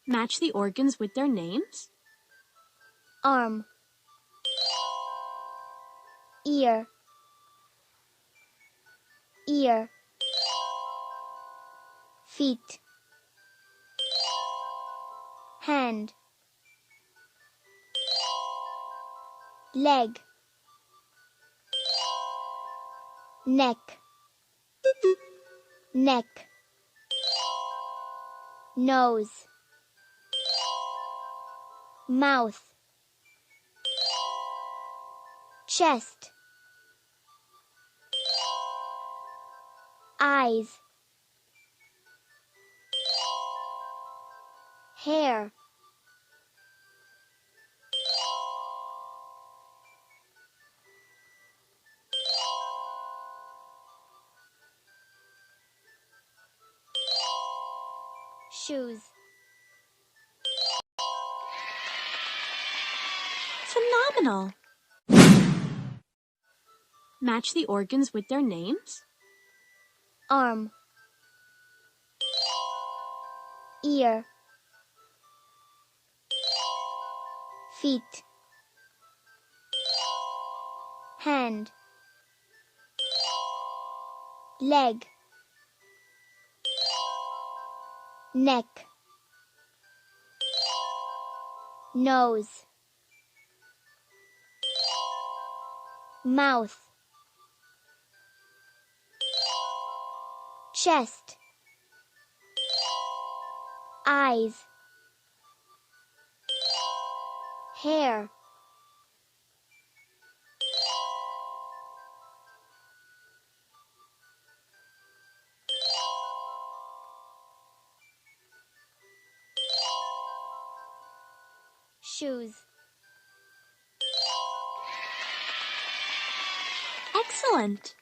Match the organs with their names. Arm, ear, ear, feet, hand, leg, neck, neck, nose, mouth, chest, eyes, hair, shoes. Phenomenal! Match the organs with their names. Arm, ear, feet, hand, leg, neck, nose, mouth, chest, eyes, hair, shoes. Excellent!